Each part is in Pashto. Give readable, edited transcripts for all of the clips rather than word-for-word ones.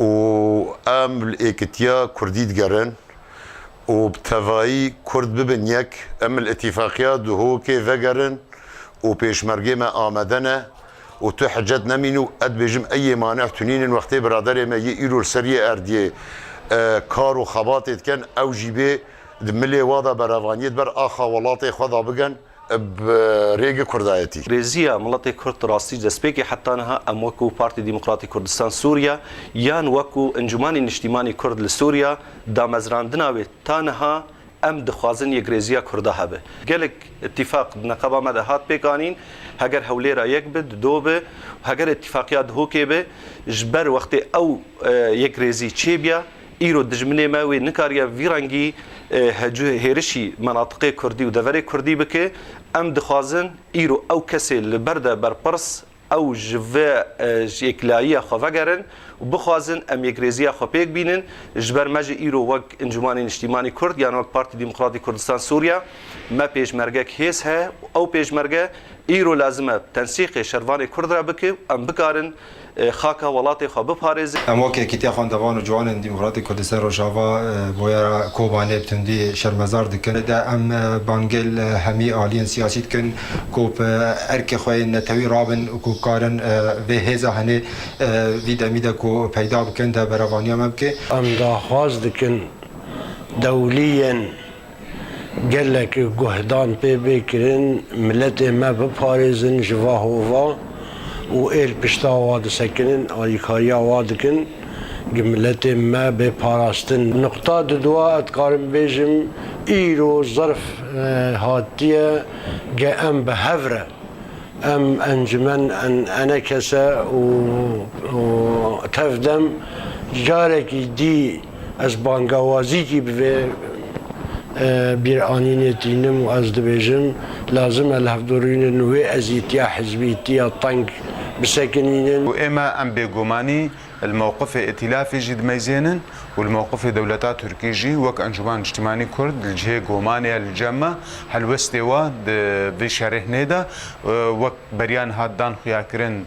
وام الإيكتيا كرديد جرن وبتفاي كرد ببن يك ام الاتفاقيات هو كي فجرن وبيشمرجي ما آمدنا وتو حجت نمينو قد بيجم اي مانع تنين وقتي برادر ما يقولوا السريه ارديه كار وخباطت كان او جيبي دملي واضا براغانيت بر اخا ولاتي خدا بگن بريق كردايتي ريزيا ملتي كرد راستي دسبيكي حتى انها ام وكو بارتي ديمقراطي كردستان سوريا يان وكو انجماني اجتماعي كرد لسوريا دا مزراندنا تانها ام دخوازن یک ريزيا كردا هبه قالك اتفاق نقابه مدى هات بيقانين هجر هوليرا يك بد دوبه هجر اتفاقيات هوكي به جبر وقت او یک ريزي تشيبيا ايرو دجمنه ماوي نكاريا فيرانجي هجو هيرشي مناطق كردي ودفري كردي بك ام دخوازن ايرو او كسي لبرده بربرس او جفا اكلايه خفقرن وبخوازن ام يكريزيا خبيك بينن جبر ماجي ايرو وق انجماني اجتماعي كرد يعني وق بارتي ديمقراطي كردستان سوريا ما بيش مرقك هيس ها او بيش مرقه ايرو لازمه تنسيق شرواني كرد رابك ام بكارن خاكا ولاتي خو بپاريز ام وكي كيتيا خوندوان و جوان ديمقراطي كردستان روجاوا بويا كوباني بتندي شرمزار دكن دا ام بانجل همي عاليين سياسي دكن كوب ارك خوي نتوي رابن وكو كارن في هيزا هني في دميدا كو پیدا بكن دا براغانيا مبكي ام دا خواز دكن دوليا قال لك جهدان بيكرن ملت ما بپاريزن جوا هوفا وإل بشتا واد سكنن آيكاريا وادكن جملت ما بپاراستن نقطة دوا اتقارن بيجم إيرو ظرف هاتية جا ام بهفرة ام انجمن ان انا كسا و تفدم جاركي دي از بانگوازي كي بفي بير آنينتينم و از دبيجم لازم الهفدورين نوي ازيتيا حزبيتيا طنك بسكنين وإما أم بيقوماني الموقف ائتلافي جد ميزينن والموقف دولتا تركيجي وك أنجمان اجتماعي كرد الجهة قومانيا الجمة هلوستي واد بشاره نيدا وك بريان هادان خياكرن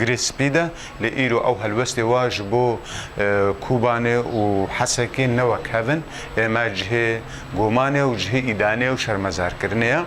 غريس بيدا لإيرو أو هلوستي واجبو كوباني وحسكين نوك هفن ما جهة قومانيا وجهة إدانيا وشرمزار كرنيا